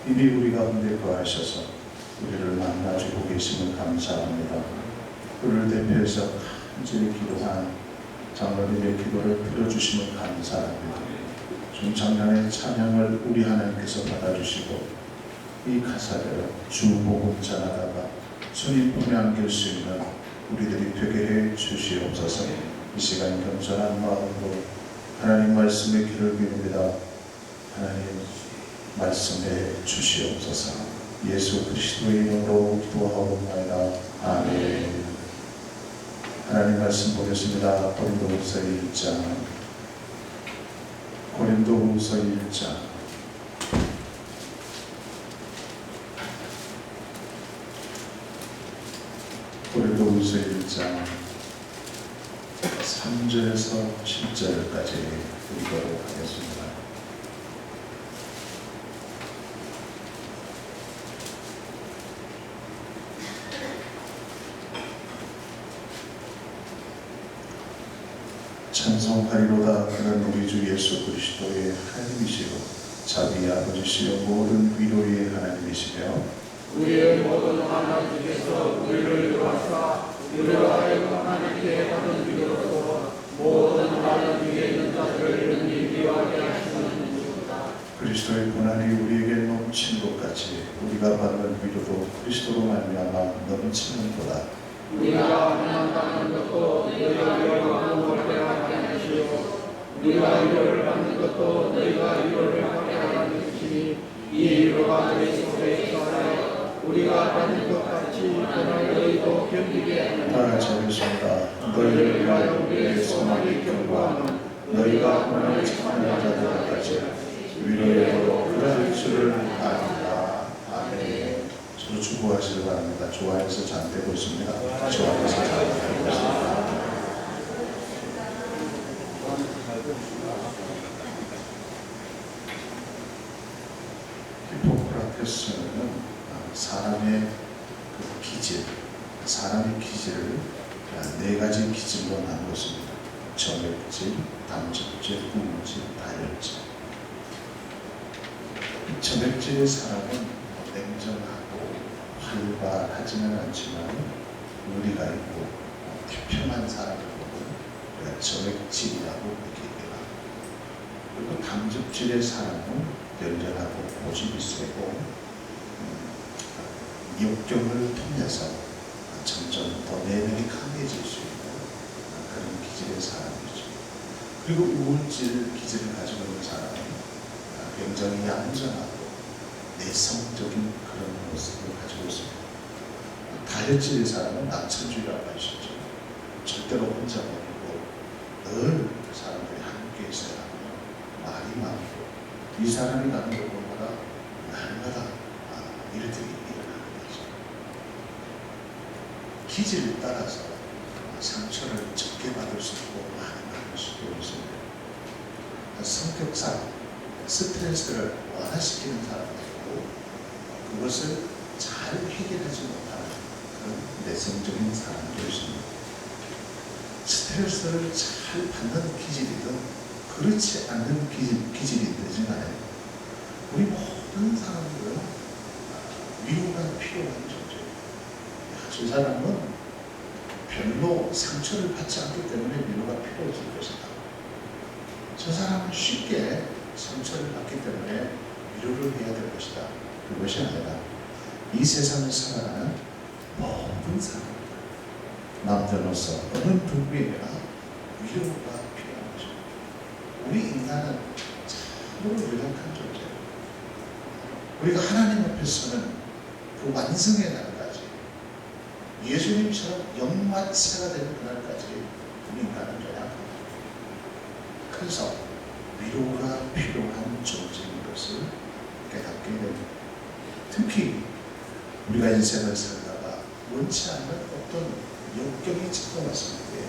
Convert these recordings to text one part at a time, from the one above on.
이미 우리 가운데 거하셔서 우리를 만나주고 계심을 감사합니다. 그를 대표해서 간절히 기도한 장로님의 기도를 들어주심을 감사합니다. 중창단의 찬양을 우리 하나님께서 받아주시고 이 가사대로 주 복음 전하다가 주님 품에 안길 수 있는 우리들이 되게 해 주시옵소서. 이 시간 겸손한 마음으로 하나님 말씀의 귀를 기울입니다. 하나님 말씀해 주시옵소서. 예수 그리스도의 이름으로 기도하옵나이다. 아멘. 하나님 말씀 보겠습니다. 고린도후서 1장 고린도후서 1장 고린도후서 1장 3절에서 10절까지 읽도록 하겠습니다. 찬송하리로다. 그는 우리 주 예수 그리스도의 하나님이시요 자비의 아버지시요 모든 위로의 하나님이시며 우리의 모든 하나님 중에서 우리를 위로하사 우리로 하여금 하나님께 받은 위로로 모든 하나님 위에 있는 자들을 이르니 위로하게 하시는 이유다. 그리스도의 고난이 우리에게 넘친 것 같이 우리가 받는 위로도 그리스도로 말미암아 넘치는도다. 우리가 고난받는 것도 너희가 위로를 받게 하게 하시오. 우리가 위로를 받는 것도 너희가 위로를 받게 하는 것이니 이 위로가 너희 속에 있어 우리가 받는 것 같이 고난을 너희도 견디게 하는 다 같이 하겠습니다. 너희를 위하여 우리의 소망이 견고하는 너희가 고난을 참는 자들 같이 위로의 도로 그럴 줄을 압니다. 아멘. 저도 주고하시기 바랍니다. 좋아해서 잠들고 있습니다. 좋아해서 잠들고 있습니다. 히포크라테스는 사람의 그 기질, 사람의 기질을 네 가지 기질로 나누었습니다. 정액질, 담즙질, 우울질, 다혈질. 정액질의 사람은 냉정하고 활발하지는 않지만 의리가 있고 태평한 사람을 보고 정액질이라고 이렇게 얘기합니다. 그리고 담즙질의 사람은 열렬하고 고집이 세고 역경을 통해서 점점 더 내면이 강해질 수 있는 그런 기질의 사람이죠. 그리고 우울질 기질을 가지고 있는 사람은 굉장히 얌전하고 내성적인 그런 모습을 가지고 있습니다. 다혈질의 사람은 낙천주의라고 하시죠. 절대로 혼자 모르고 늘 사람들이 함께 있어야 하고 말이 많고 이 사람이 가는 곳마다 날마다 일들이 일어나는 거죠. 기질에 따라서 상처를 적게 받을 수 있고 많이 받을 수도 있습니다. 성격상 스트레스를 완화시키는 사람도 있고 그것을 잘 해결하지 못하는 그런 내성적인 사람도 있습니다. 스트레스를 잘 받는 기질이든 그렇지 않는 기질이든 간에 우리 모든 사람들은 위로가 필요한 존재예요. 저 사람은 별로 상처를 받지 않기 때문에 위로가 필요해질 것이다. 저 사람은 쉽게 상처를 받기 때문에 위로를 해야 될 것이다. 그것이 아니라 이 세상을 살아가는 모든 사람들, 남자로서 어느 누구에게나 위로가 필요한 것입니다. 우리 인간은 참으로 연약한 존재예요. 우리가 하나님 앞에서는 그 완성의 날까지 예수님처럼 영마체가 되는 그날까지 우리 인간은 연약합니다. 그래서 위로가 필요한 존재인 것을 깨닫게 됩니다. 특히 우리가 인생을 살다가 원치 않는 어떤 역경이 찾아왔을 때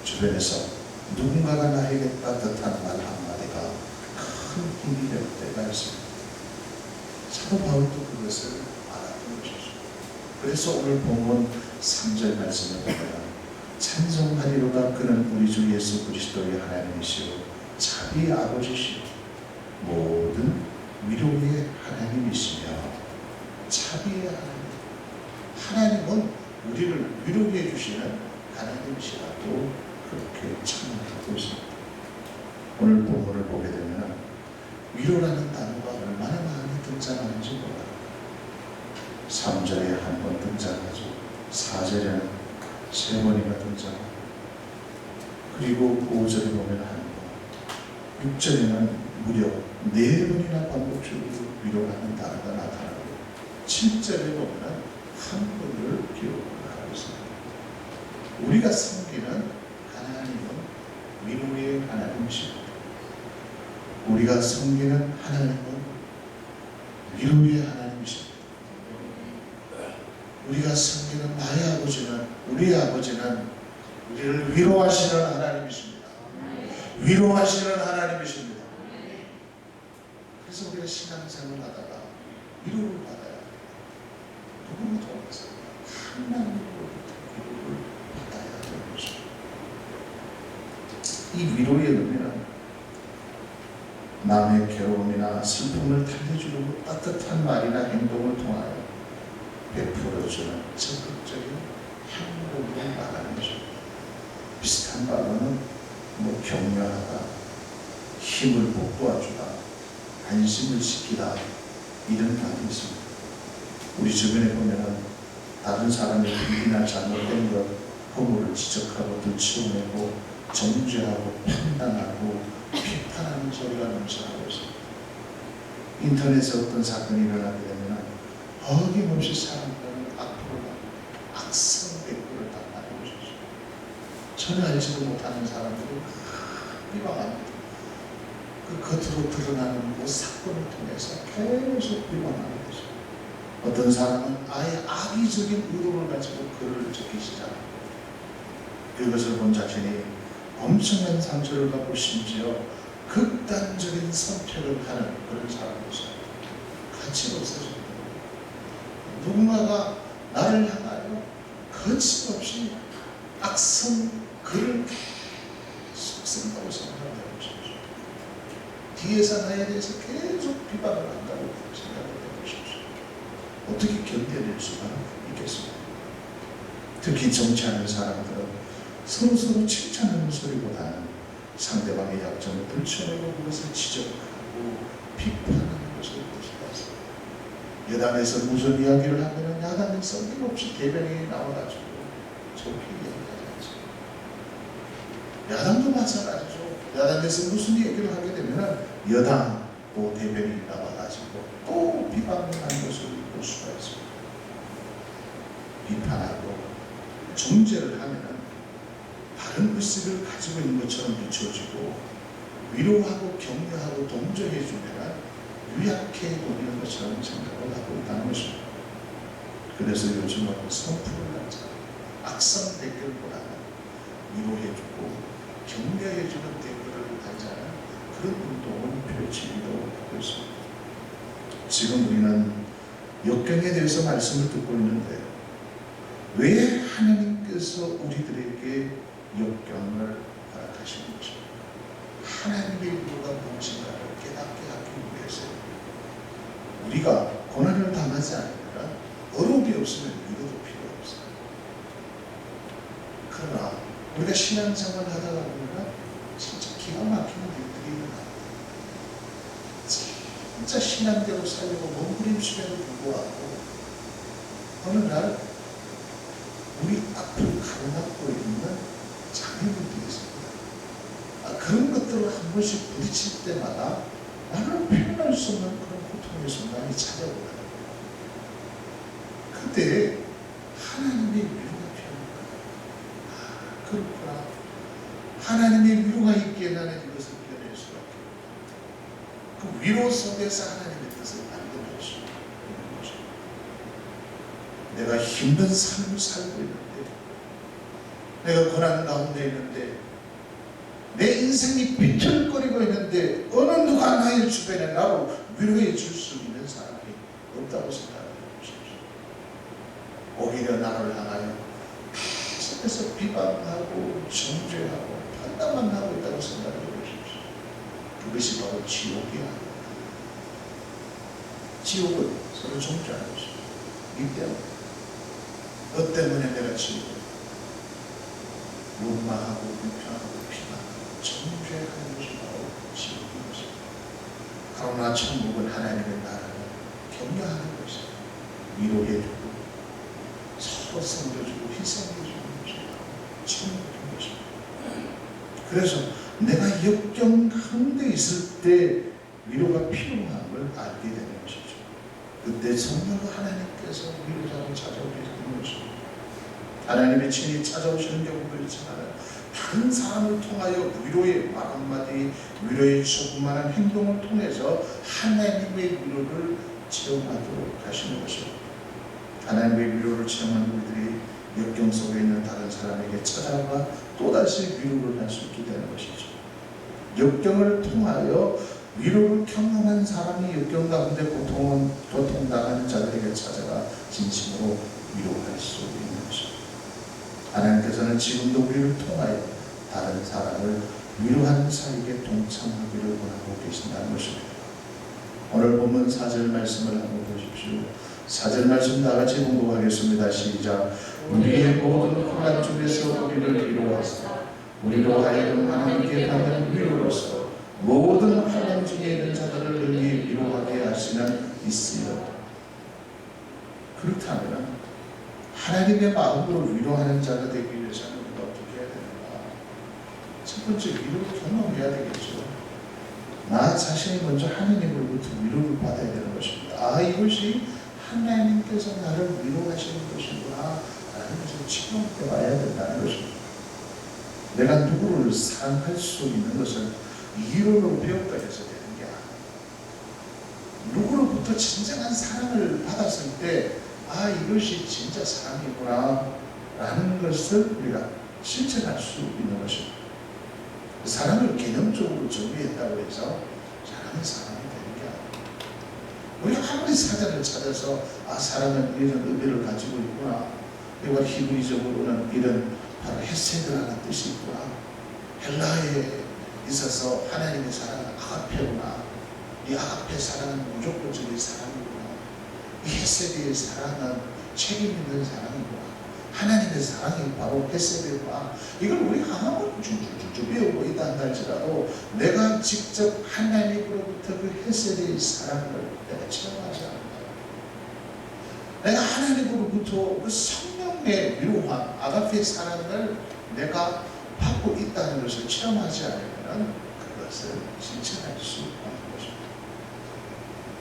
주변에서 누군가가 나에게 따뜻한 말 한마디가 큰 힘이 될 때가 있습니다. 사도 바울도 그것을 알았던 것이죠. 그래서 오늘 본문 3절 말씀을 보면 찬송하리로다. 그는 우리 주 예수 그리스도의 하나님이시오 자비의 아버지시오 모든 위로의 하나님 하나님이시며 자비의 하나님, 하나님은 우리를 위로해 주시는 하나님이시라고 그렇게 찬양하고 있습니다. 오늘 본문을 보게 되면 위로라는 단어가 얼마나 많이 등장하는지 몰라요. 3절에 한 번 등장하죠. 4절에는 3번이나 등장하고, 그리고 5절에 보면 한 번, 6절에는 무려 4번이나 반복적으로 위로라는 단어가 나타나고, 7절에 보면 한 번을 기록하고 있습니다. 우리가 섬기는 하나님은 위로의 하나님이십니다. 우리가 섬기는 하나님은 위로의 하나님이십니다. 우리가 섬기는 나의 아버지는, 우리의 아버지는 우리를 위로하시는 하나님이십니다. 위로하시는 하나님이십니다. 그래서 우리가 신앙생활을 하다가 위로를 받아야 합니다. 누구를 통해서? 하나님으로부터 위로를 받아야 되는 것입니다. 이 위로의 의미는 남의 괴로움이나 슬픔을 달래주려고 따뜻한 말이나 행동을 통하여 베풀어주는 적극적인 행동으로 말하는 것입니다. 비슷한 말로는 격려하다, 힘을 북돋아주다, 안심을 시키다, 이런 말이 있습니다. 우리 주변에 보면 다른 사람의 비리나 잘못된 것, 허물을 지적하고 들추어내고 정죄하고 판단하고 비판하는 소리가 넘쳐나고 있습니다. 인터넷에 어떤 사건이 일어나게 되면 어김없이 사람들은 악플을 하고 악성 댓글을 다 달아주죠. 전혀 알지도 못하는 사람들을 비방합니다. 그 겉으로 드러나는 그 사건을 통해서 계속 비방하는 거죠. 어떤 사람은 아예 악의적인 의도를 가지고 글을 적기 시작합니다. 그것을 본 자신이 엄청난 상처를 받고 심지어 극단적인 선택을 하는 그런 사람으로서 가치가 없어집니다. 누군가가 나를 향하여 거침없이 악성 글을 계속 쓴다고 생각한다는 것이죠. 뒤에서 나에 대해서 계속 비방을 한다고 생각한다는 것이죠. 어떻게 견뎌낼 수가 있겠습니까? 특히 정치하는 사람들은 서로 칭찬하는 소리보다는 상대방의 약점을 들춰내고 그것을 지적하고 비판하는 것을 보시면서, 여당에서 무슨 이야기를 하면 야당에서 어김없이 대변인이 나와가지고 좋게 이야기하지 않죠. 야당도 마찬가지죠. 야당에서 무슨 얘기를 하게 되면 여당 또 대변인이 나와가지고 또 비판하는 것을 볼 수가 있습니다. 비판하고 정죄를 하면 다른 의식을 가지고 있는 것처럼 비춰지고, 위로하고 격려하고 동정해주면 유약해 보이는 것처럼 생각을 하고 있다는 것입니다. 그래서 요즘은 선풀을 하자, 악성 댓글보다는 위로해주고 격려해주는 댓글을 달자는 그런 운동을 펼치기도 하고 있습니다. 지금 우리는 역경에 대해서 말씀을 듣고 있는데, 왜 하나님께서 우리들에게 역경을 허락하시는 것입니다. 하나님의 의도가 무엇인가를 깨닫게 하기 위해서 우리가 고난을 당하지 않으면 어려움이 없으면 위로도 필요 없어요. 그러나 우리가 신앙생활을 하다가 보면 진짜 기가 막히는 일들이 일어나요. 진짜 신앙대로 살려고 몸부림치면도 불구하고 어느 날 우리 앞을 가로막고 있는 장애물들이 있습니다. 그런 것들을 한 번씩 부딪힐 때마다 나는 표현할 수 없는 그런 고통의 순간이 찾아오거든요. 그때 하나님의 위로가 필요합니다. 그렇구나. 하나님의 위로가 있기에 나는 이것을 견딜 수밖에 없고, 그 위로 속에서 하나님의 뜻을 만들어낼 수 있는 거죠. 내가 힘든 삶을 살고 있는데, 내가 고난 가운데 있는데, 내 인생이 비틀거리고 있는데 어느 누가 나의 주변에 나를 위로해 줄 수 있는 사람이 없다고 생각하는 것이죠. 오히려 나를 향하여 계속해서 비방하고 정죄하고 판단만 하고 있다고 생각하는 것이죠. 그것이 바로 지옥이야. 지옥은 서로 존재하는 것입니다. 이 때문에 너 때문에 내가 지옥을 원망하고 불평하고 비난하고 정죄하는 것이 바로 지옥인 것입니다. 그러나 천국은 하나님의 나라를 격려하는 것입니다. 위로해주고 서로 섬겨주고 희생해주는 것이 바로 천국인 것입니다. 그래서 내가 역경 가운데 있을 때 위로가 필요함을 알게 되는 것이죠. 그때 성령 하나님께서 위로자로 찾아오게 되는 것입니다. 하나님의 친히 찾아오시는 경우도 있지만 다른 사람을 통하여 위로의 말 한마디, 위로의 조그마한 행동을 통해서 하나님의 위로를 체험하도록 하시는 것입니다. 하나님의 위로를 체험한 우리들이 역경 속에 있는 다른 사람에게 찾아와 또다시 위로를 할 수 있게 되는 것이죠. 역경을 통하여 위로를 경험한 사람이 역경 가운데 고통당하는 자들에게 찾아가 진심으로 위로할 수 있는 것입니다. 하나님께서는 지금도 우리를 통하여 다른 사람을 위로하는 사역에 동참하기를 원하고 계신다는 것입니다. 오늘 본문 4절 말씀을 한번 보십시오. 4절 말씀 다같이 공부하겠습니다. 시작. 우리의 모든 고난 중에서 우리를 위로하사 우리로 하여금 하나님께 받는 위로로서 모든 환난 중에 있는 자들을 능히 위로하게 하시는 이시여. 그렇다면 하나님의 마음으로 위로하는 자가 되기 위해서는 우리가 어떻게 해야 되는가? 첫 번째, 위로를 경험해야 되겠죠. 나 자신이 먼저 하나님으로부터 위로를 받아야 되는 것입니다. 이것이 하나님께서 나를 위로하시는 것이구나 라는 것을 체험해 와야 된다는 것입니다. 내가 누구를 사랑할 수 있는 것은 위로로 배웠다 해서 되는 게 아니에요. 누구로부터 진정한 사랑을 받았을 때 이것이 진짜 사랑이구나 라는 것을 우리가 실천할 수 있는 것입니다. 사랑을 개념적으로 정의했다고 해서 사랑이 되는 게 아니에요. 우리가 아무리 사전을 찾아서 사랑은 이런 의미를 가지고 있구나, 이와 히브리적으로는 이런 바로 헤세드라는 뜻이 있구나, 헬라에 있어서 하나님의 사랑은 아가페구나, 이 아가페 사랑은 무조건적인 사랑이구나, 이 헤세드의 사랑은 책임 있는 사랑이구나, 하나님의 사랑이 바로 헤세드구나. 이걸 우리가 아무리 줄줄줄 배우고 있다 한다 할지라도 내가 직접 하나님으로부터 그 헤세드의 사랑을 내가 체험하지 않는다. 내가 하나님으로부터 그 성령의 위로와 아가페의 사랑을 내가 받고 있다는 것을 체험하지 않으면 그것을 실천할 수 없는 것입니다.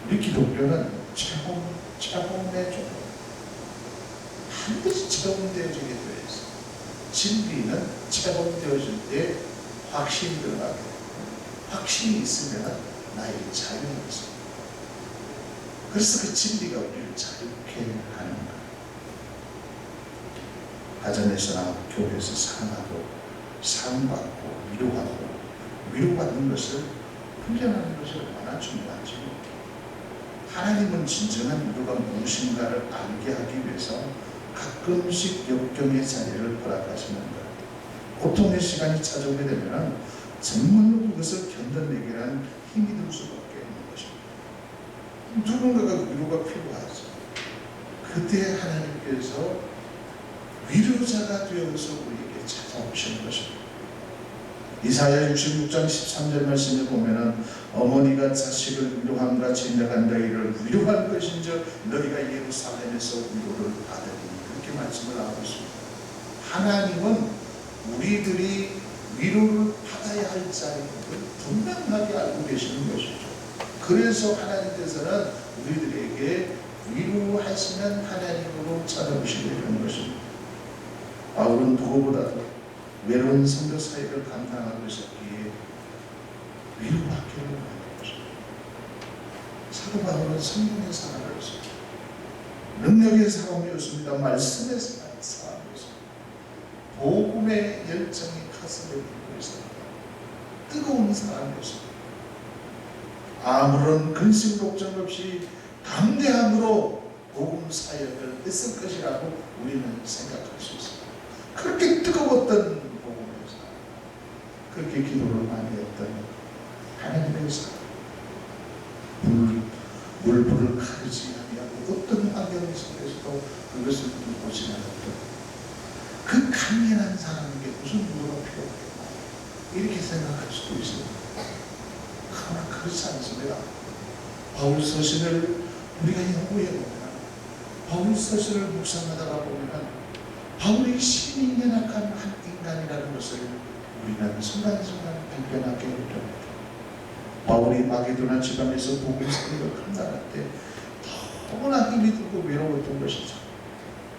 우리 기독교는 체험의 종교, 반드시 체험되어지게 되어 있어요. 진리는 체험되어질 때 확신이 들어가게 되고, 확신이 있으면 나에게 자유가 있습니다. 그래서 그 진리가 우리를 자유케 하는 거예요. 가정에서나 교회에서 사랑하고 사랑받고 위로받는 것을 훈련하는 것이 얼마나 중요한지. 하나님은 진정한 위로가 무엇인가를 알게 하기 위해서 가끔씩 역경의 자리를 허락하시는 거예요. 고통의 시간이 찾아오게 되면 정말로 그것을 견뎌내기란 힘이 들 수밖에 없는 것입니다. 누군가가 위로가 필요하죠. 그때 하나님께서 위로자가 되어서 우리에게 찾아오시는 것입니다. 이사야 66장 13절 말씀을 보면은 어머니가 자식을 위로함 같이 내가 너희를 위로할 것인즉 너희가 예루살렘에서 위로를 받으리니, 그렇게 말씀을 하고 있습니다. 하나님은 우리들이 위로를 받아야 할 자리를 분명하게 알고 계시는 것이죠. 그래서 하나님께서는 우리들에게 위로하시는 하나님으로 찾아오시게 되는 것입니다. 바울은 누구보다도 외로운 선교 사역을 감당하고 있었기에 위로받기를 원하는 것입니다. 사도 바울은 성령의 사람이었습니다. 능력의 사람이었습니다. 말씀의 사람이었습니다. 복음의 열정이 가슴에 불고 있습니다. 뜨거운 사람이었습니다. 아무런 근심 걱정 없이 담대함으로 복음 사역을 했을 것이라고 우리는 생각할 수 있습니다. 그렇게 뜨거웠던 복음에서 그렇게 기도를 많이 했던 하나님의 사람, 물불을 가르지 아니하고 어떤 환경 속에서도 그것을 뚫고 지나갔던 그 강인한 사람에게 무슨 물어가 필요하겠나 이렇게 생각할 수도 있습니다. 그러나 그렇지 않습니다. 바울 서신을 우리가 연구해 보면 바울 서신을 묵상하다가 보면 바울이 심히 연약한 한 인간이라는 것을 우리는 순간순간 발견하게 됩니다. 바울이 마게도나 지방에서 복음 선교를 감당할 때 너무나 힘이 들고 외로웠던 것이죠.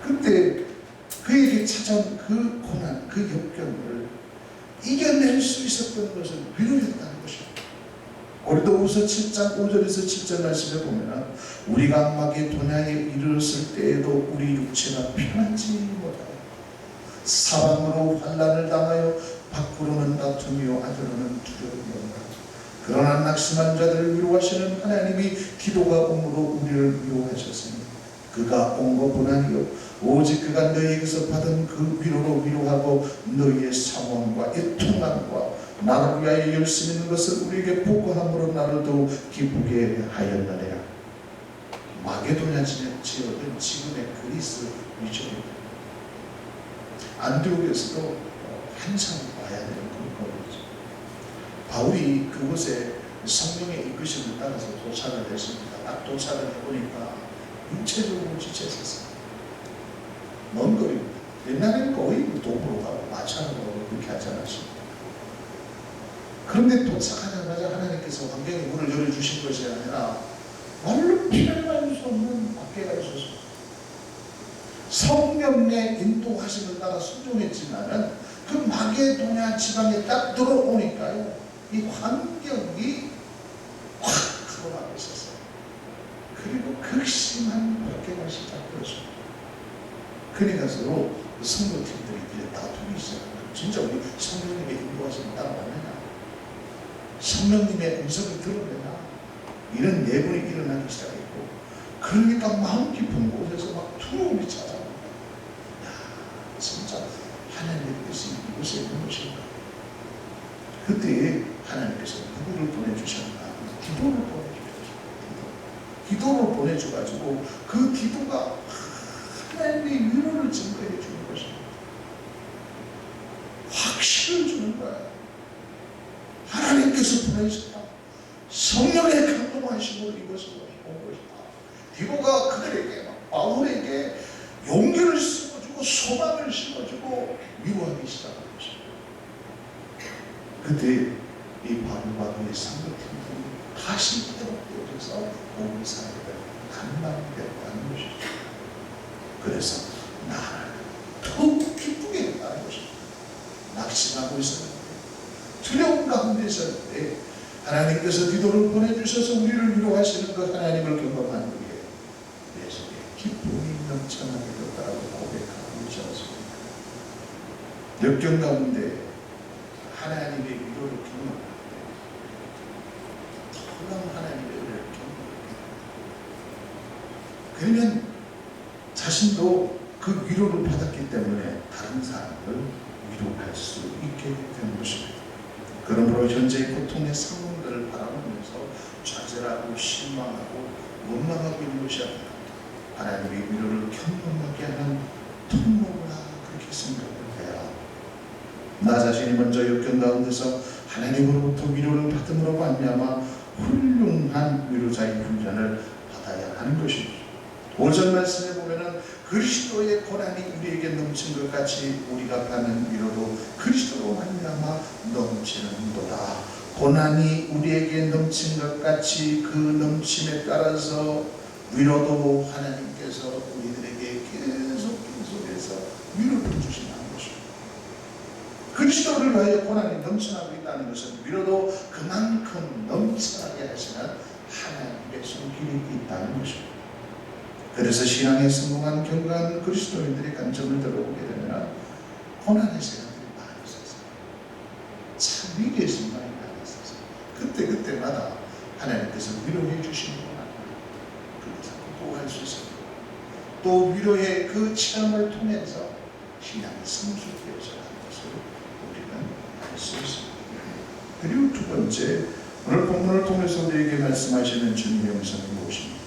그때 그에게 찾아온 그 고난, 그 역경을 이겨낼 수 있었던 것은 위로였다는 것입니다. 고린도후서 7장 5절에서 7절 말씀에 보면 우리가 마게도냐에 이르렀을 때에도 우리 육체가 편하지 못하여 사방으로 환난을 당하여 밖으로는 다투며 안으로는 두려움이었다. 그러나 낙심한 자들을 위로하시는 하나님이 기도가 옴으로 우리를 위로하셨으니 그가 온 것뿐 아니요 오직 그가 너희에게서 받은 그 위로로 위로하고 너희의 상황과 애통함과 나를 위하여 열심히 있는 것을 우리에게 보고함으로 나를 더욱 기쁘게 하였느니라. 마게도냐 지역은 지금의 그리스 위쪽입니다. 안디옥에서도 한참 와야 되는 그런 거리죠. 바울이 그곳에 성령의 이끄심을 따라서 도착을 했습니다. 딱 도착을 해보니까 육체적으로 지쳤었어요. 먼 거리입니다. 옛날에는 거의 도보로 가고 마차로 가고 그렇게 하지 않았습니다. 그런데 도착하자마자 하나님께서 환경에 문을 열어주신 것이 아니라 말로 표현할 수 없는 박해가 있었습니다. 성령의 인도하심을 따라 순종했지만은 그 마게도냐 지방에 딱 들어오니까요, 이 환경이 확 가로막고 있었어요. 그리고 극심한 박해가 시작되었습니다. 그러니까 서로 성도팀들이 다투기 시작합니다. 진짜 우리 성령님의 인도하심을 따라왔느냐? 성령님의 음성을 들었느냐? 이런 내분이 일어나기 시작했고, 그러니까 마음 깊은 곳에서 막 두려움이 찾아옵니다. 야, 진짜 하나님의 뜻이 이곳에 있는 것인가? 그때 하나님께서 누구를 보내주셨나? 기도를 보내주셨습니다. 기도를 보내줘가지고 그 기도가 하나님의 위로를 증거해 주는 것입니다. 확신을 주는 거예요. 하나님께서 보내셨다. 성령의 감동하심으로 이것을 온 것이다. 디도가 그들에게, 바울에게 용기를 심어주고 소망을 심어주고 위로하기 시작한 것입니다. 그때 이 바울과 그의 상급팀들이 다시 회복되어져서 복음 사역을 감당되고 하는 것이죠. 그래서 나를 더욱 기쁘게 했다는 것입니다. 낙심하고 있었는데, 두려움 가운데 있었는데 하나님께서 디도를 보내주셔서 우리를 위로하시는 것, 하나님을 경험한 후에 내 속에 기쁨이 넘쳐나게 됐다고 고백하고 있었습니다. 역경 가운데 하나님의 위로를 경험할 때 놀라운 하나님의 위로를 경험합니다. 그러면 자신도 그 위로를 받았기 때문에 다른 사람을 위로할 수 있게 되는 것입니다. 그러므로 현재의 고통의 상황들을 바라보면서 좌절하고 실망하고 원망하고 있는 것이 아니라 하나님의 위로를 경험하게 하는 통로구나, 그렇게 생각을 해야 나 자신이 먼저 역경 가운데서 하나님으로부터 위로를 받음으로 말미암아 훌륭한 위로자의 훈련을 받아야 하는 것입니다. 5절 말씀에 보면은 그리스도의 고난이 우리에게 넘친 것 같이 우리가 받는 위로도 그리스도로 말미암아 넘치는도다. 고난이 우리에게 넘친 것 같이 그 넘침에 따라서 위로도 하나님께서 우리들에게 계속해서 위로를 주신다는 것입니다. 그리스도를 위하여 고난이 넘쳐나고 있다는 것은 위로도 그만큼 넘쳐나게 하시는 하나님의 손길이 있다는 것입니다. 그래서 신앙에 성공한 경건한 그리스도인들의 관점을 들어보게 되면 고난의 시간들이 많이 있었어요. 참 위기의 순간이 많이 있었어요. 그때마다 하나님께서 위로해 주시는 것 같아요. 그래서 극복할 수 있습니다. 또 위로의 그 체험을 통해서 신앙이 성숙되어져 가는 것을 우리는 알 수 있습니다. 그리고 두 번째, 오늘 본문을 통해서 우리에게 말씀하시는 주님의 음성이 무엇입니까?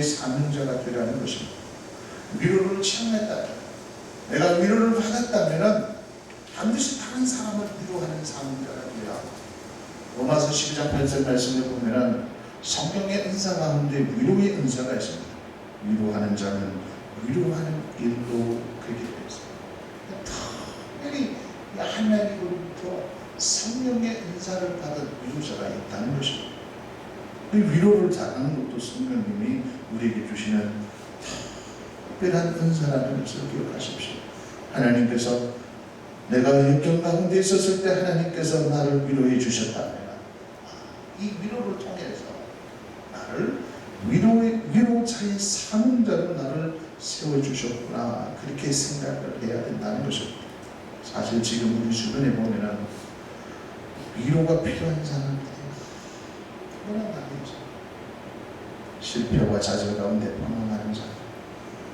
사명자가 되라는 것입니다. 위로를 체험했다. 내가 위로를 받았다면 반드시 다른 사람을 위로하는 사명자가 되어야 하고, 로마서 12장 8절 말씀을 보면 성령의 은사 가운데 위로의 은사가 있습니다. 위로하는 자는 위로하는 일도 그렇게 되어 있습니다. 특별히 하나님으로부터 성령의 은사를 받은 위로자가 있다는 것입니다. 이 위로를 잘하는 것도 성령님이 우리에게 주시는 특별한 은사라는 것을 기억하십시오. 하나님께서 내가 역경 가운데 있었을 때 하나님께서 나를 위로해 주셨다면 이 위로를 통해서 나를 위로자의 사명자로 나를 세워주셨구나, 그렇게 생각을 해야 된다는 것입니다. 사실 지금 우리 주변에 보면은 위로가 필요한 사람들이 너무나 많죠. 실패와 좌절 가운데 방황하는 자들,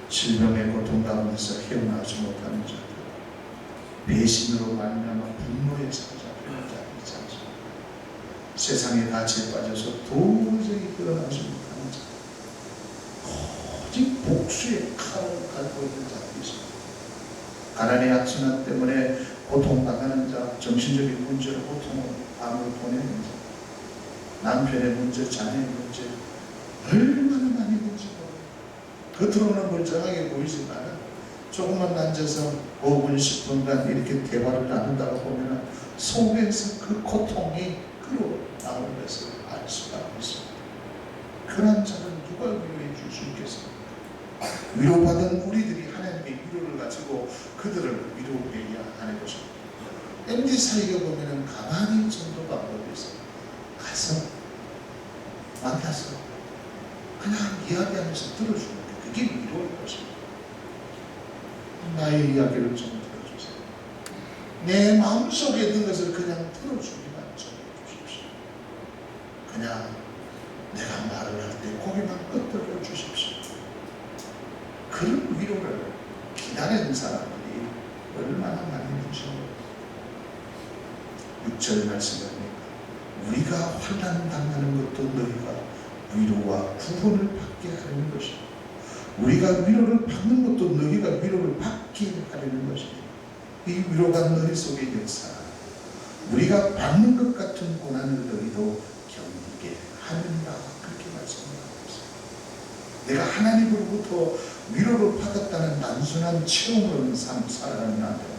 질병의 고통 가운데서 헤어나오지 못하는 자들, 배신으로 말미암아 분노에 사로잡히는 자들이 있지 않습니까? 세상의 가치에 빠져서 도저히 끌어나오지 못하는 자들, 오직 복수의 칼을 갖고 있는 자들이 있습니다. 가난의 악순환 때문에 고통당하는 자, 정신적인 문제로 고통을 밤을 보내는 자, 남편의 문제, 자녀의 문제, 얼마나 많이 문제가 겉으로는 멀쩡하게 보이지만 조금만 앉아서 5분, 10분간 이렇게 대화를 나눈다가 보면 속에서 그 고통이 끌어나오는 것을 알 수가 있습니다. 그런 자는 누가 위로해 줄 수 있겠습니까? 위로받은 우리들이 하나님의 위로를 가지고 그들을 위로해야 하는 것입니다. MZ 사이에 보면 가만히 전도 방법이 있어요. 가서 만나서 그냥 이야기하면서 들어주는 게 그게 위로인 것입니다. 나의 이야기를 좀 들어주세요. 내 마음속에 있는 것을 그냥 들어주기만 좀 해주십시오. 그냥 내가 말을 할 때 고개만 끄덕여 주십시오. 그런 위로를 기다리는 사람들이 얼마나 많은지 6절 말씀을 보니까 우리가 환난 당하는 것도 너희가 위로와 구원을 받게 하려는 것입니다. 우리가 위로를 받는 것도 너희가 위로를 받게 하려는 것입니다. 이 위로가 너희 속에 역사하라. 우리가 받는 것 같은 고난을 너희도 견디게 하느니라, 그렇게 말씀하고 있습니다. 내가 하나님으로부터 위로를 받았다는 단순한 체험으로는 살아가는 안 돼요.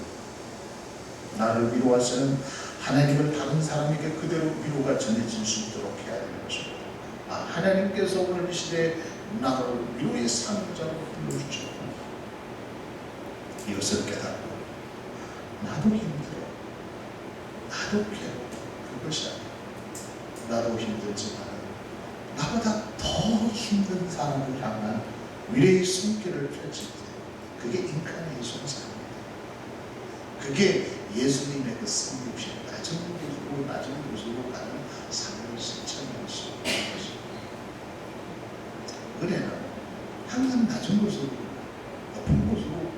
나를 위로하시는 하나님을 다른 사람에게 그대로 위로가 전해질 수 있도록 해야 되는 것입니다. 하나님께서 오늘 이 시대에 나를 위로의 사명자로 불러주셨구나. 이것을 깨닫고 나도 힘들어, 나도 괴로워, 그것이 아니야. 나도 힘들지만 나보다 더 힘든 사람을 향한 위로의 손길을 펼칠 때 그게 인간의 손상입니다. 그게 예수님의 그 성육신 낮은 곳으로 가는 삶을 실천할 수 있는 것입니다. 은혜는 항상 낮은 곳으로, 높은 곳으로,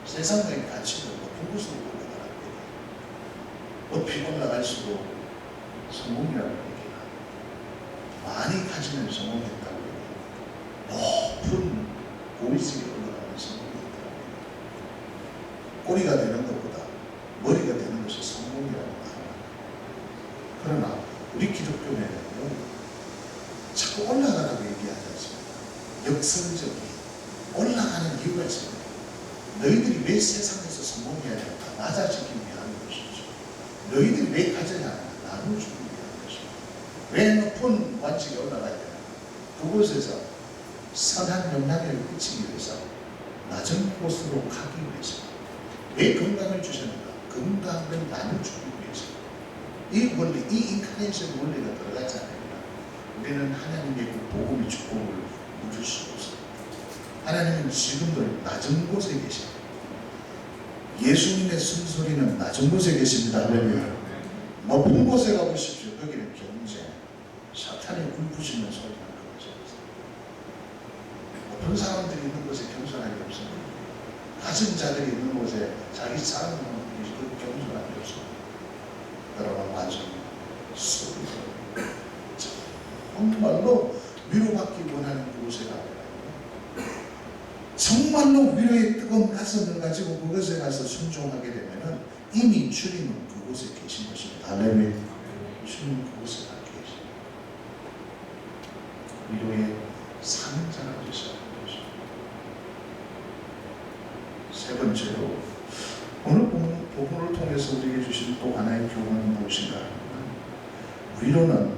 세상적인 가치로 높은 곳으로 올라가랍니다. 높이 올라갈수록 성공이라고 얘기합니다. 많이 가지면 성공했다고 얘기합니다. 높은 고위직에 올라가면 성공했다고 얘기합니다. 꼬리가 되는 것보다 머리가 되는 것이 성공이라고 합니다. 그러나 우리 기독교에는 자꾸 올라가라고 얘기하지 않습니다. 역설적인 올라가는 이유가 있습니다. 너희들이 왜 세상에서 성공해야 될까? 낮아지기 위한 것이죠. 너희들이 왜 가져야 하나? 나눠주기 위한 것입니다. 왜 높은 관직에 올라가야 되나? 그곳에서 선한 영향력을 끼치기 위해서 낮은 곳으로 가기 위해서. 왜 건강을 주셨는가? 건강을 나눠주기 위해서. 이 원리, 이 인카네이션 원리가 들어가지 않아요. 우리는 하나님의 그 복음의 축복을 묻을 수 없습니다. 하나님은 지금도 낮은 곳에 계십니다. 예수님의 숨소리는 낮은 곳에 계십니다. 할렐루야. 높은 곳에 가보십시오. 거기는 경쟁, 사탄이 울부짖는 소리가 그것이 높은 사람들이 있는 곳에 겸손함이 없습니다. 가진 자들이 있는 곳에 자기 사랑하는 그 겸손함이 없습니다. 여러분, 완전 소리가 정말로 위로받기 원하는 그곳에 가면 정말로 위로의 뜨거운 가슴을 가지고 그것에 가서 순종하게 되면은 이미 주님은 그곳에 계신 것입니다. 할렐루야. 주님은 그곳에 가 계십니다. 위로의 사명자가 되셔야 합니다. 세 번째로 오늘 부분을 통해서 우리에게 주신 또 하나의 교훈은 무엇인가 하면 위로는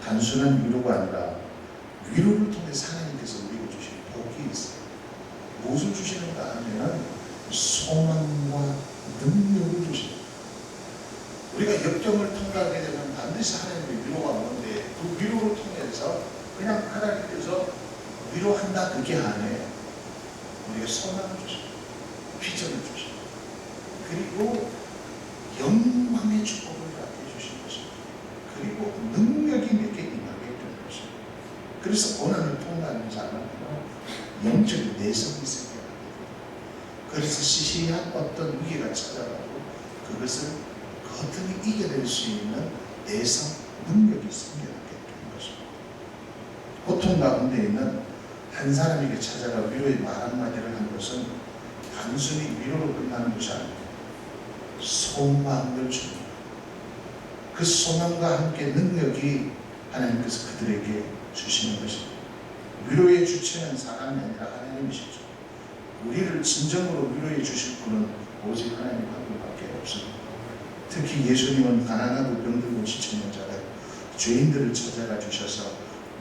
단순한 위로가 아니라 위로를 통해서 하나님께서 우리에게 주신 복이 있어요. 무엇을 주시는가 하면 소망과 능력을 주십니다. 우리가 역경을 통과하게 되면 반드시 하나님의 위로가 오는데 그 위로를 통해서 그냥 하나님께서 위로한다 그게 아니에요. 우리에게 소망을 주십니다. 비전을 주십니다. 그리고 영광의 축복을 갖게 해주신 것입니다. 그리고 능력이 내게 임하게 되는 것입니다. 그래서 고난을 통과하는 사람은 영적인 내성이 생겨나게 됩니다. 그래서 시시한 어떤 위기가 찾아가도 그것을 거뜬히 이겨낼 수 있는 내성, 능력이 생겨나게 되는 것입니다. 고통 가운데 있는 한 사람에게 찾아가 위로의 말 한마디를 한 것은 단순히 위로로 끝나는 것이 아닙니다. 소망을 줍니다. 그 소망과 함께 능력이 하나님께서 그들에게 주시는 것입니다. 위로의 주체는 사람이 아니라 하나님이시죠. 우리를 진정으로 위로해 주실 분은 오직 하나님 한 분밖에 없습니다. 특히 예수님은 가난하고 병들고 지치는 자들, 죄인들을 찾아가 주셔서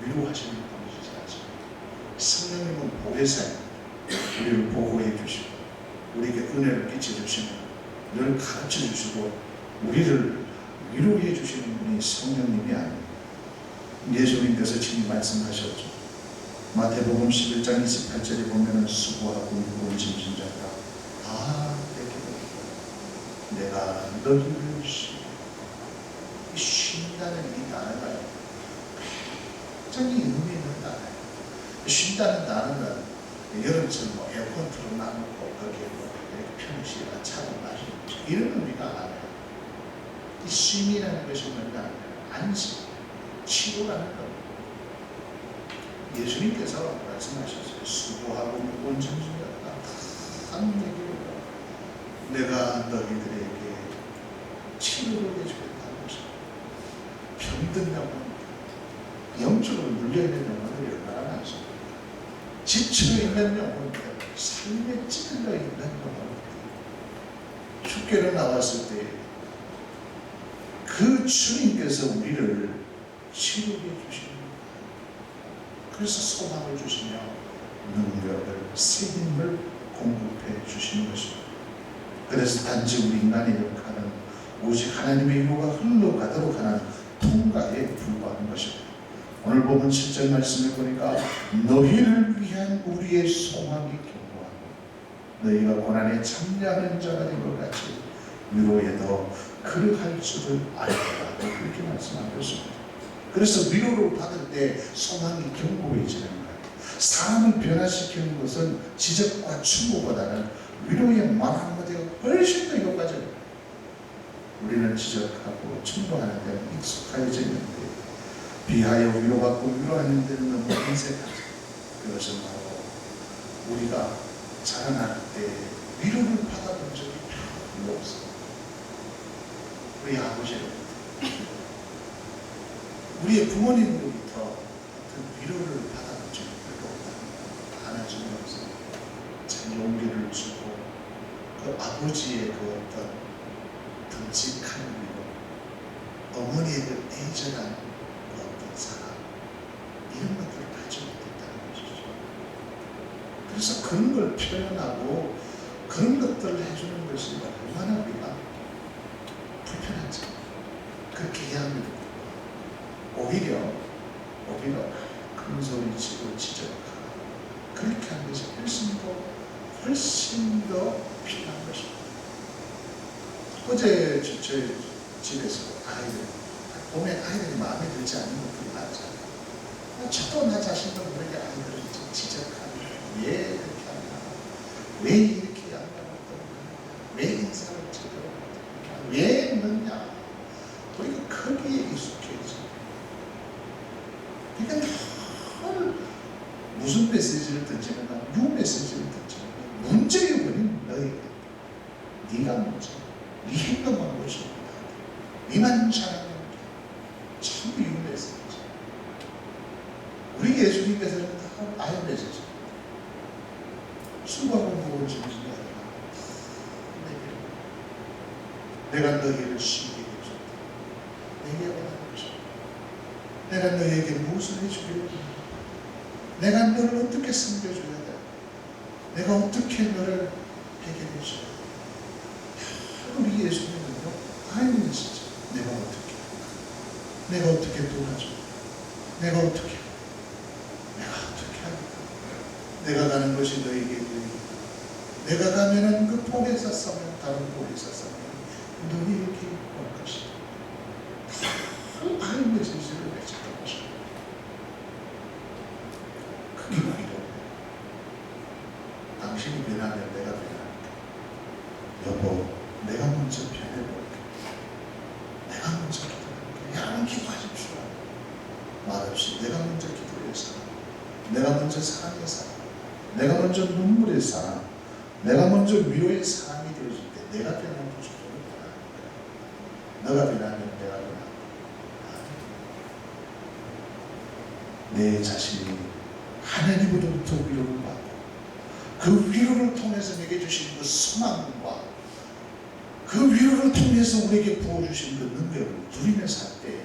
위로하시는 분이시지 않습니다. 성령님은 보혜사입니다. 우리를 보호해 주시고 우리에게 은혜를 끼쳐 주시고 늘 가르쳐 주시고 우리를 위로해 주시는 분이 성령님이 아닙니다. 예수님께서 친히 말씀하셨죠. 마태복음 11장 28절에 보면 수고하고 무거운 짐진 자가 다 내게 오리라. 내가 너희를 쉬게. 쉰다는 이 단어가 굉장히 의미 있는 단어예요. 쉰다는 단어는 여름철 에어컨 틀어놔놓고 거기에 편식이나 차를 마시는 이런 의미가 아니에요. 이 쉼이라는 것이 뭔가 안식, 치료라는 겁니다. 예수님께서 말씀하셨어요. 수고하고 무거운 짐진 자가 다 내게 오리라. 내가 너희들에게 치료를 해주겠다는 것입니다. 병든 영혼, 영적으로 물려있는 영혼들이 얼마나 많습니까? 지쳐 있는 영혼들, 삶에 찔러 있는 영혼들, 축계로 나왔을 때 그 주님께서 우리를 치료해 주시는 거예요. 그래서 소망을 주시며 능력을, 새 힘을 공급해 주시는 것입니다. 그래서 단지 우리 인간의 역할은 오직 하나님의 위로가 흘러가도록 하는 통과에 불과한 것입니다. 오늘 보면 7절 말씀을 보니까 너희를 위한 우리의 소망이 견고하고 너희가 고난에 참여하는 자가 된 것 같이 위로에도 그러할 줄을 알거라. 그렇게 말씀하셨습니다. 그래서 위로를 받을 때 소망이 견고해지는 거예요. 사람을 변화시키는 것은 지적과 충고보다는 위로의 말 한마디가 훨씬 더 효과적이에요. 우리는 지적하고 충고하는 데는 익숙해져 있는데 비하여 위로받고 위로하는 데는 너무 인색하죠. 그것은 바로 우리가 자라날 때 위로를 받아본 적이 별로 없어요. 우리 아버지로부터, 우리의 부모님으로부터 어떤 위로를 받아본 적이 별로 없답니다. 안아주면서 참 용기를 주고 그 아버지의 그 어떤 듬직한 위로, 어머니의 그 애절한 그 어떤 사랑, 이런 것들을 받지 못했다는 것이죠. 그래서 그런 걸 표현하고 그런 것들을 해주는 것이 얼마나 우리가 불편하지. 그렇게 이야기를 오히려 큰 소리 치고 지적하고 그렇게 하는 것이 훨씬 더 필요한 것입니다. 어제 저희 집에서 봄에 아이들이 마음에 들지 않는 것들이 많잖아요. 저도 나 자신도 모르게 아이들을 좀 지적하고 왜 그렇게 하냐, 왜 이렇게 양반을 떠나냐, 왜 인사를 제대로 못하냐, 왜 넣냐. 우리가 거기에 익숙해져. 그러니까 무슨 메시지를 던지는가? 요 메시지를 던지는 거야. 문제의 원인 너희가. 네가 문제. 네 행동만 고치는 거야. 네만 잘하는 거야. 참 이 메시지. 우리 예수님께서는 다 아예 메시지. 수고하고 무거운 짐을 지게 하라. 내가 너희를 쉬게 해줬다. 내게 원하는 것이다. 내가 너희에게 무엇을 해주려고 합니다. 내가 너를 어떻게 섬겨줘야 돼? 내가 어떻게 너를 해결해 줘야 돼? 우리 예수님은요, 아니 진짜 내가 어떻게 할까? 내가 어떻게 도와줘? 내가 어떻게 할까? 내가 가는 것이 너에게 유익이다. 내가 가면은 그 복에서 싸면 다른 복에서 싸면 너희에게 올 것이다. 아이 메시지를 외쳤던 것이다. 그게 위로. 당신이 변하면 내가 변할게. 여보, 내가 먼저 변해볼게. 내가 먼저 기도할게. 야는 기도하십시오. 말없이 내가 먼저 기도해서, 내가 먼저 사랑의 사람, 내가 먼저 눈물의 사람, 내가 먼저 위로의 사람이 되어줄 때 내가 변하는 것이 너가 변하면 내가 변한다. 내 자신이 하나님으로부터 위로를 받고 그 위로를 통해서 내게 주신 그 소망과 그 위로를 통해서 우리에게 부어주신 그 능력을 누리며 살 때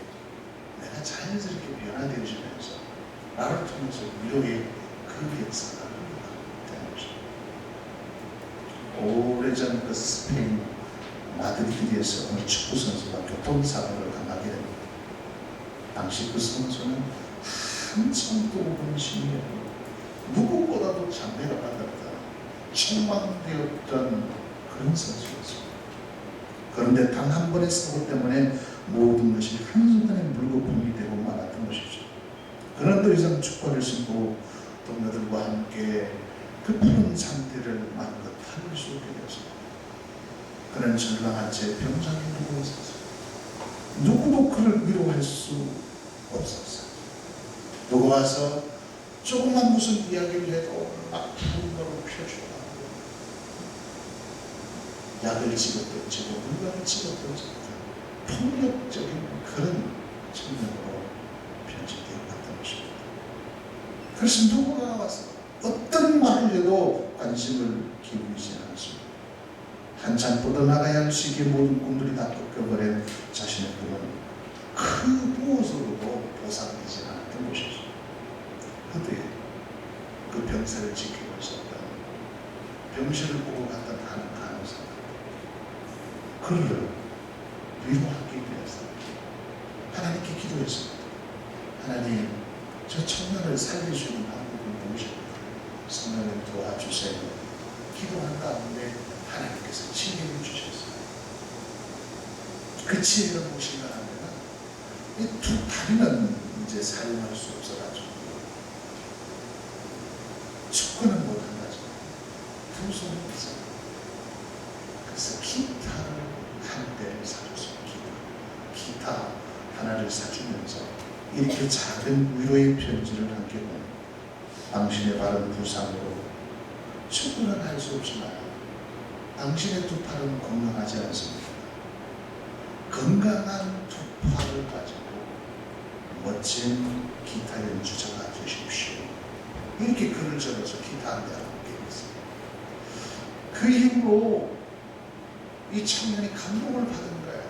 내가 자연스럽게 변화되어지면서 나를 통해서 위로의 그 역사가 되는 것입니다. 오래전 그 스페인 마드리드에서 어느 축구 선수가 교통사고를 당하게 됩니다. 당시 그 선수는 한참 좁은 시민이었고 누구보다도 장래가 밝았다, 촉망되었던 그런 선수였습니다. 그런데 단 한 번의 사고 때문에 모든 것이 한순간에 물거품이 되고 말았던 것이죠. 그는 더 이상 축구를 신고 동료들과 함께 그 푸른 산들을 마음껏 달릴 수 없게 되었습니다. 그는 절망한 채 병상에 누워 있었어요. 누구도 그를 위로할 수 없었어요. 누구 와서 조금만 무슨 이야기를 해도 막 분노를 펴주고 약을 집어던지고 물건을 집어던지고 폭력적인 그런 측면으로 변질되어 갔던 것입니다. 그래서 누구가 와서 어떤 말을 해도 관심을 기울이지 않았습니다. 한참 뻗어나가야 할 시기에 모든 꿈들이 다 꺾여버린 자신의 꿈은 그 무엇으로도 보상되지 않았던 것이죠. 그때 그 병사를 지키고 있었던 병실을 보고 갔던 한 간호사가 그를 위로하기 위해서 하나님께 기도했습니다. 하나님, 저 청년을 살려주는 방법을 무엇입니까? 성령을 도와주세요. 기도한 가운데 하나님께서 지혜를 주셨어요. 그 지혜가 무엇인가 하면 이 두 다리는 이제 사용할 수 없어가지고 축구는 못한다죠. 두 손은 있어요. 그래서 기타를 한 대를 사줬어요. 기타 하나를 사주면서 이렇게 작은 위로의 편지를 함께 보내. 당신의 발은 부상으로 축구는 할 수 없지만 당신의 두 팔은 건강하지 않습니다. 건강한 두 팔을 가지고 멋진 기타 연주자가 되십시오. 이렇게 글을 적어서 기타 한 대를 함께 했습니다. 그 이후로 이 청년이 감동을 받은 거예요.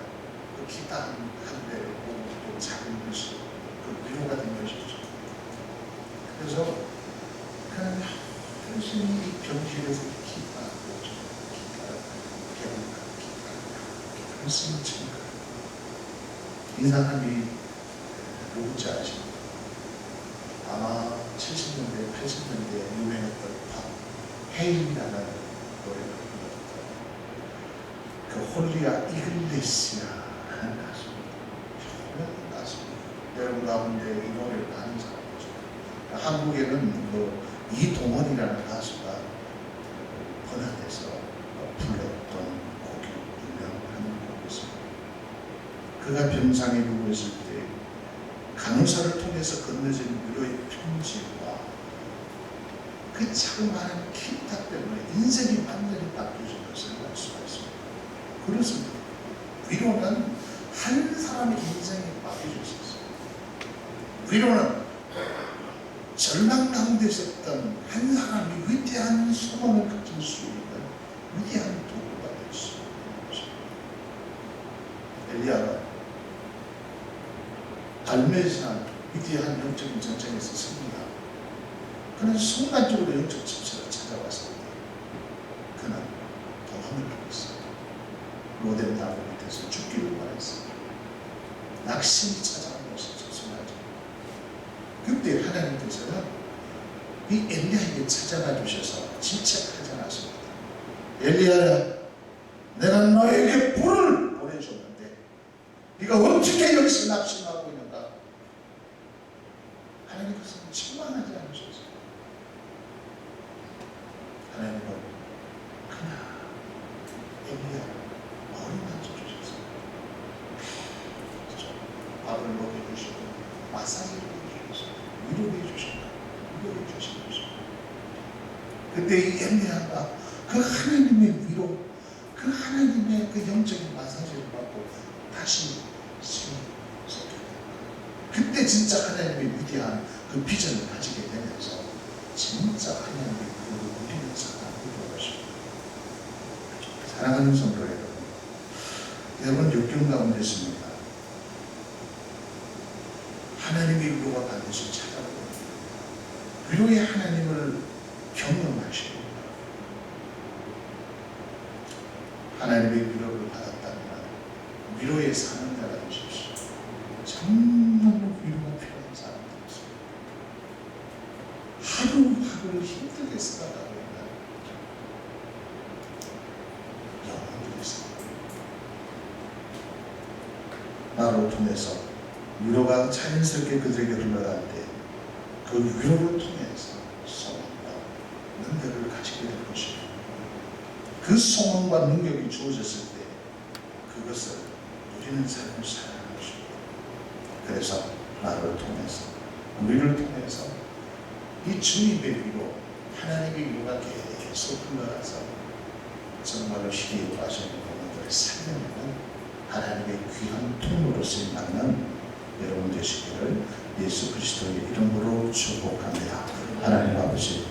그 기타 한 대를 보고 또 작은 것이 그 위로가 된 것이죠. 그래서 그냥 열심히 이 병실에서 기타하고 기타를 배우니까 기타를 열심히 치니까 이 사람이 누군지 아십니까? 아마 70년대, 80년대에 유명했던 팝 헤이라는 노래를 불렀던 그 홀리아 이글레시아라는 가수입니다. 유명한 가수입니다. 여러분 가운데 이 노래를 아는 사람이죠. 한국에는 뭐 이동원이라는 가수가 번안해서 불렀던 곡이 유명한 곡이었습니다. 그가 병상에 누워 있을 때 간호사를 통해서 건너진 위로의 편지와 그 자그마한 기타 때문에 인생이 완전히 바뀌어진 것을 알 수가 있습니다. 그렇습니다. 위로는 한 사람의 인생이 바뀌어질 수 있어요. 위로는 절망 가운데 있었던 한 사람이 위대한 소망을 가질 수 있는 위대한 도구가 될 수 있는 것입니다. 엘리야가 갈멜산 위대한 영적인 전쟁에서 승리하고 그는 순간적으로 영적 침체가 찾아왔습니다. 그는 도함을 받았습니다. 로뎀 나무 밑에서 죽기를 바랬습니다. 낙심이 찾아온 것을 조심하죠. 그때 하나님께서는 이 엘리야에게 찾아가 주셔서 질책하지 않았습니다. 엘리야야, 내가 너에게 불을 보내줬는데 네가 어떻게 여기서 낙심하고 있는가? 하나님께서는 책망하지 않으셨어요. 하나님은 그냥 엘리야를 어루만져 주셨어요. 그렇죠? 밥을 먹여주시고 마사지를 해주셔서 위로해 주신다. 위로해 주신 것입니다. 그때 이 엘리야가 그 하나님의 위로, 그 하나님의 그 영적인 마사지를 받고 다시 생각합니다. 그때 진짜 하나님의 위대한 그 비전을 가지게 되면서 진짜 하나님의 위로를 누리는 사람이 되는 것입니다. 사랑하는 성도 여러분, 역경 가운데 있습니다. 하나님의 위로가 반드시 찾아오고 위로의 하나님을 경험하시고 하나님의 위로를 받았다면 위로의 사는 자가 되십시오. 정말로 위로가 필요한 사람들이십니다. 하루하루를 힘들게 살아가고 있는 영혼들이 있습니다. 나로 통해서 위로가 자연스럽게 그들에게 흘러갈 때 그 위로를 통해서 소망과 능력을 가지게 될 것입니다. 그 소망과 능력이 주어졌을 때 그것을 누리는 삶을 살아가는 것입니다. 그래서 나를 통해서 우리를 통해서 이 주님의 위로, 하나님의 위로가 계속 흘러가서 정말로 시대에 빠져 있는 영혼들을 살려내는 하나님의 귀한 통로로서 만난 여러분 되시기를 예수 그리스도의 이름으로 축복합니다. 하나님 아버지,